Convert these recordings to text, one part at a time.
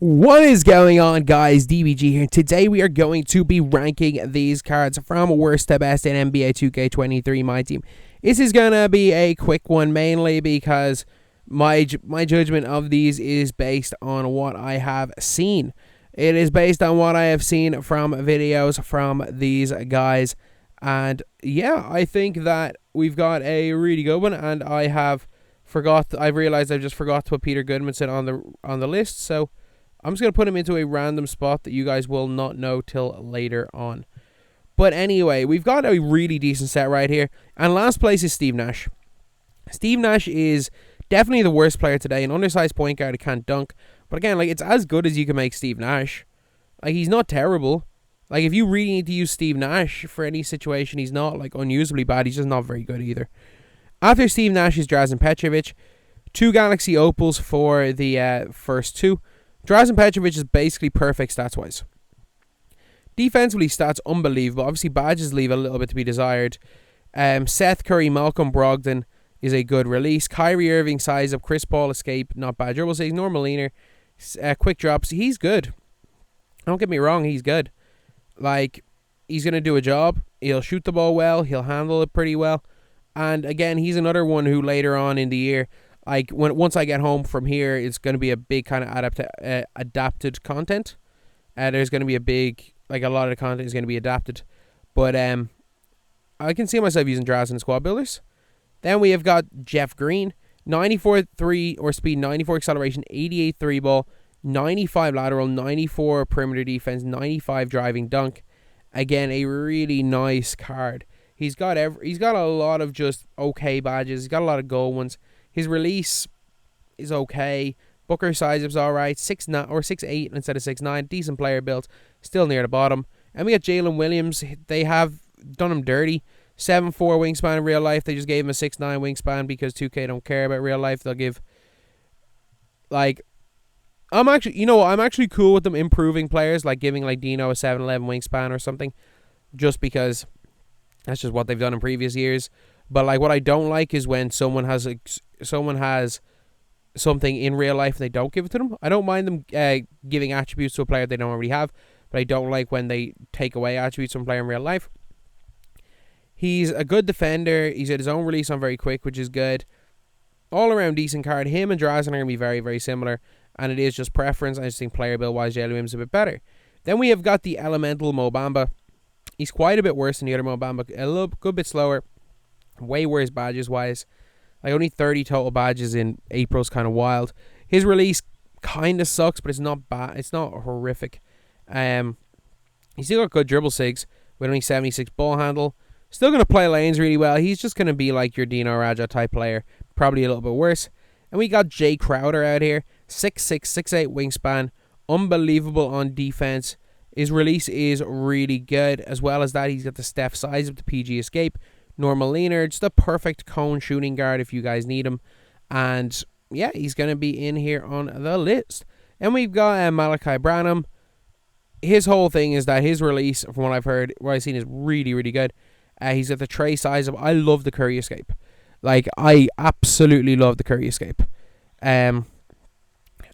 What is going on, guys? DBG here. Today we are going to be ranking these cards from worst to best in NBA 2K23 MyTEAM. This is going to be a quick one, mainly because my judgment of these is based on what I have seen. It is based on what I have seen from videos from these guys. And yeah, I think that we've got a really good one, and I've realized I've just forgot to put Peter Gudmundsson on the list, so I'm just going to put him into a random spot that you guys will not know till later on. But anyway, we've got a really decent set right here. And last place is Steve Nash. Steve Nash is definitely the worst player today. An undersized point guard who can't dunk. But again, it's as good as you can make Steve Nash. He's not terrible. If you really need to use Steve Nash for any situation, he's not, unusably bad. He's just not very good either. After Steve Nash is Drazen Petrovic. 2 Galaxy Opals for the first two. Drazen Petrovic is basically perfect stats-wise. Defensively, stats unbelievable. Obviously, badges leave a little bit to be desired. Seth Curry, Malcolm Brogdon is a good release. Kyrie Irving, size up. Chris Paul, escape, not bad. Dribble saves, normal leaner. Quick drops, he's good. Don't get me wrong, he's good. He's going to do a job. He'll shoot the ball well. He'll handle it pretty well. And again, he's another one who later on in the year, once I get home from here, it's going to be a big kind of adapted content. There's going to be a lot of the content is going to be adapted. But I can see myself using Drazen and squad builders. Then we have got Jeff Green, 94 3 or speed, 94 acceleration, 88 3 ball, 95 lateral, 94 perimeter defense, 95 driving dunk. Again, a really nice card. He's got a lot of just okay badges. He's got a lot of gold ones. His release is okay. Booker size-up's alright. 6'9" or 6'8" instead of 6'9". Decent player built. Still near the bottom. And we got Jalen Williams. They have done him dirty. 7'4" wingspan in real life. They just gave him a 6'9" wingspan because 2K don't care about real life. They'll give... I'm actually cool with them improving players, giving Dino a 7'11" wingspan or something. Just because that's just what they've done in previous years. But what I don't like is when someone has something in real life and they don't give it to them. I don't mind them giving attributes to a player they don't already have, but I don't like when they take away attributes from a player in real life. He's a good defender. He's at his own release on very quick, which is good. All around decent card. Him and Drazen are going to be very, very similar, and it is just preference. I just think player build wise, Jalen Williams is a bit better. Then we have got the elemental Mo Bamba. He's quite a bit worse than the other Mo Bamba. A good bit slower. Way worse badges wise. Only 30 total badges in April's kind of wild. His release kind of sucks, but it's not bad. It's not horrific. He's still got good dribble sigs with only 76 ball handle. Still going to play lanes really well. He's just going to be your Dino Raja type player. Probably a little bit worse. And we got Jay Crowder out here. 6'6", 6'8" wingspan. Unbelievable on defense. His release is really good. As well as that, he's got the Steph size of the PG escape. Normal leaner, just a perfect cone shooting guard if you guys need him. And yeah, he's going to be in here on the list. And we've got Malachi Branham. His whole thing is that his release, from what I've heard, what I've seen, is really, really good. He's got the tray size of... I love the Curry escape. I absolutely love the Curry escape. And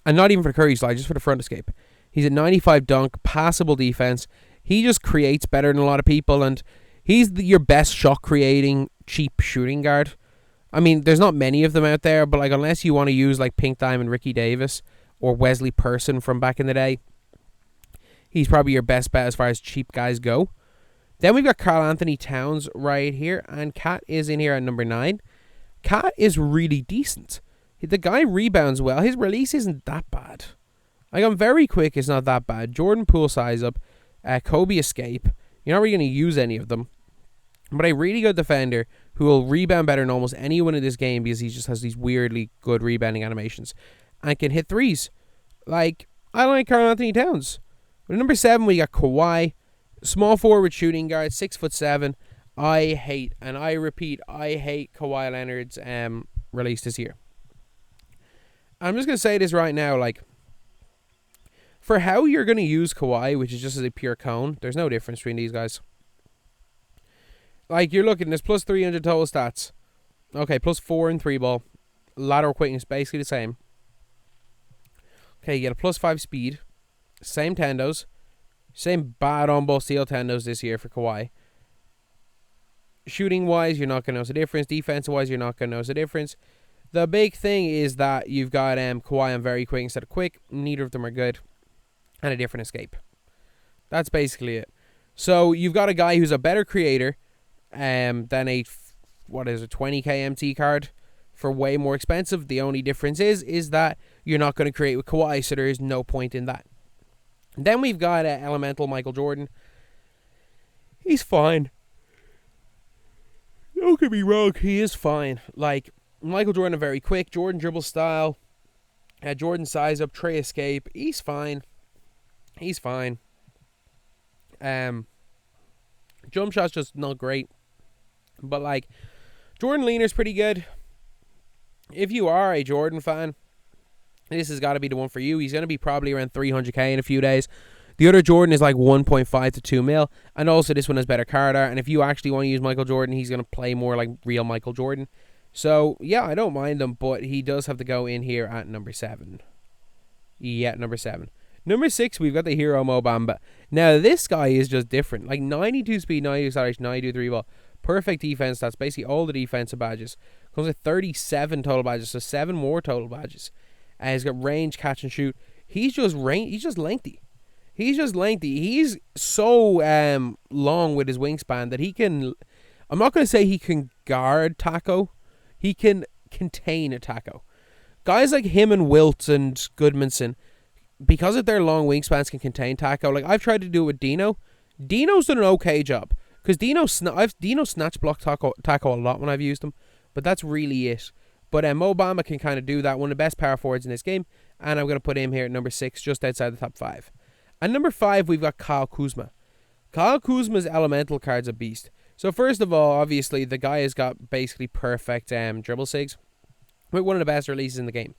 not even for the Curry slide, just for the front escape. He's at 95 dunk, passable defense. He just creates better than a lot of people, and he's your best shot creating cheap shooting guard. There's not many of them out there, but unless you want to use Pink Diamond Ricky Davis or Wesley Person from back in the day, he's probably your best bet as far as cheap guys go. Then we've got Karl Anthony Towns right here, and Cat is in here at number 9. Cat is really decent. The guy rebounds well. His release isn't that bad. I'm very quick, it's not that bad. Jordan Poole size up. Kobe escape. You're not really going to use any of them. But a really good defender who will rebound better than almost anyone in this game because he just has these weirdly good rebounding animations. And can hit threes. I like Karl Anthony Towns. At number 7, we got Kawhi. Small forward shooting guard, 6'7". I hate Kawhi Leonard's release this year. I'm just going to say this right now, for how you're going to use Kawhi, which is just as a pure cone, there's no difference between these guys. You're looking, there's plus 300 total stats. Okay, plus 4 in 3 ball. Lateral quickness, basically the same. Okay, you get a +5 speed. Same tendos. Same bad on-ball steel tendos this year for Kawhi. Shooting-wise, you're not going to notice a difference. Defense-wise, you're not going to notice a difference. The big thing is that you've got Kawhi on very quick instead of quick. Neither of them are good. And a different escape. That's basically it. So you've got a guy who's a better creator than a 20k MT card for way more expensive. The only difference is that you're not going to create with Kawhi, so there is no point in that. Then we've got Elemental Michael Jordan. He's fine. Don't get me wrong, he is fine. Like, Michael Jordan, very quick. Jordan dribble style. Jordan size up, tray escape. He's fine. He's fine. Jump shot's just not great. But, like, Jordan leaner's pretty good. If you are a Jordan fan, this has got to be the one for you. He's going to be probably around 300k in a few days. The other Jordan is like 1.5 to 2 mil. And also this one has better card art. And if you actually want to use Michael Jordan, he's going to play more like real Michael Jordan. So, yeah, I don't mind him. But he does have to go in here at number 7. Yeah, number 7. Number 6, we've got the hero Mo Bamba. Now, this guy is just different. Like 92 speed, 92 acceleration, 92 3 ball. Perfect defense. That's basically all the defensive badges. Comes with 37 total badges. So 7 more total badges. He's got range, catch, and shoot. He's just lengthy. He's just lengthy. He's so long with his wingspan that he can... I'm not going to say he can guard Taco. He can contain a Taco. Guys like him and Wilt and Gudmundsson, because of their long wingspans, can contain Taco. Like, I've tried to do it with Dino. Dino's done an okay job. Because Dino snatch block Taco a lot when I've used him. But that's really it. But Mo Bamba can kind of do that. One of the best power forwards in this game. And I'm going to put him here at number 6, just outside the top 5. And number 5, we've got Kuzma. Kuzma's elemental card's a beast. So first of all, obviously, the guy has got basically perfect dribble sigs. With one of the best releases in the game.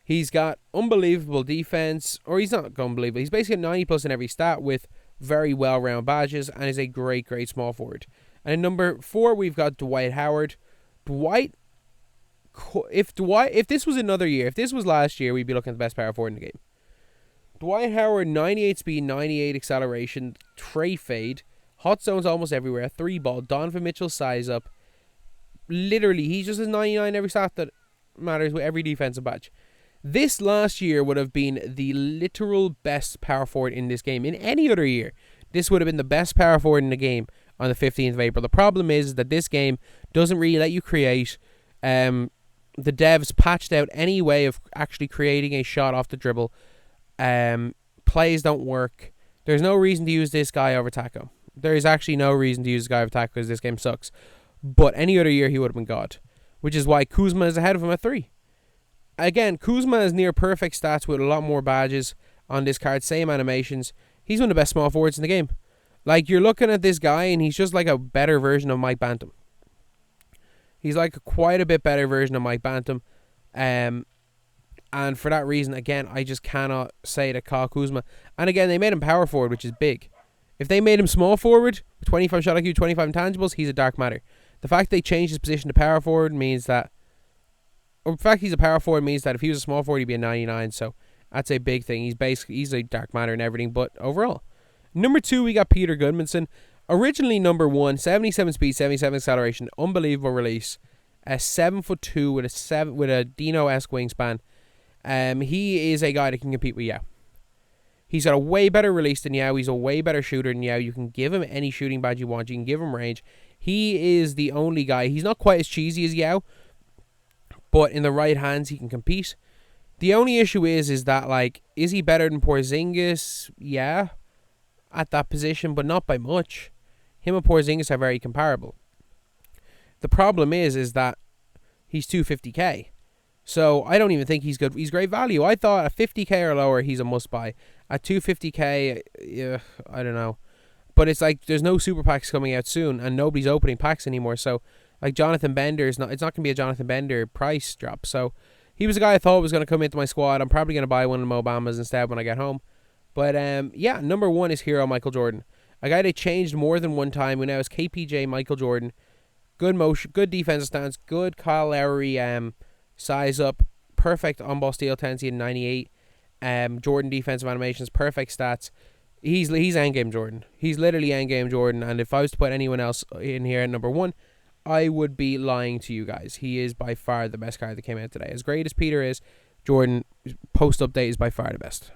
He's got unbelievable defense. Or he's not unbelievable. He's basically 90 plus in every stat with very well-rounded badges. And is a great, great small forward. And in number 4, we've got Dwight Howard. If this was another year, if this was last year, we'd be looking at the best power forward in the game. Dwight Howard, 98 speed, 98 acceleration, tray fade, hot zones almost everywhere, 3 ball, Donovan Mitchell size up. Literally, he just has 99 every stat that matters with every defensive badge. This last year would have been the literal best power forward in this game. In any other year, this would have been the best power forward in the game on the 15th of April. The problem is that this game doesn't really let you create. The devs patched out any way of actually creating a shot off the dribble. Plays don't work. There's no reason to use this guy over Taco. There is actually no reason to use this guy over Taco because this game sucks. But any other year he would have been God. Which is why Kuzma is ahead of him at 3. Again, Kuzma is near perfect stats with a lot more badges on this card. Same animations. He's one of the best small forwards in the game. Like, you're looking at this guy and he's just like a better version of Mike Bantam. He's like quite a bit better version of Mike Bantam. And for that reason, again, I just cannot say that Kuzma. And again, they made him power forward, which is big. If they made him small forward, 25 shot IQ, 25 intangibles, he's a dark matter. The fact they changed his position to power forward means that... Or the fact he's a power forward means that if he was a small forward, he'd be a 99. So that's a big thing. He's a dark matter and everything. But overall, number 2, we got Petur Gudmundsson. Originally number 1, 77 speed, 77 acceleration, unbelievable release. 7'2" with a Dino-esque wingspan. He is a guy that can compete with Yao. He's got a way better release than Yao. He's a way better shooter than Yao. You can give him any shooting badge you want. You can give him range. He is the only guy. He's not quite as cheesy as Yao, but in the right hands, he can compete. The only issue is that, like, is he better than Porzingis? Yeah, at that position, but not by much. Him and Porzingis are very comparable. The problem is that he's 250k. So I don't even think he's good. He's great value. I thought at 50k or lower, he's a must-buy. At 250k, I don't know. But it's like there's no super packs coming out soon, and nobody's opening packs anymore. So, like, Jonathan Bender it's not going to be a Jonathan Bender price drop. So he was a guy I thought was going to come into my squad. I'm probably going to buy one of the Mo Bambas instead when I get home. But yeah, number 1 is hero Michael Jordan. A guy they changed more than one time, who now is KPJ Michael Jordan. Good motion, good defensive stance, good Kyle Lowry size up, perfect on-ball steal tendency in 98. Jordan defensive animations, perfect stats. He's endgame Jordan. He's literally endgame Jordan. And if I was to put anyone else in here at number 1, I would be lying to you guys. He is by far the best card that came out today. As great as Peter is, Jordan post update is by far the best.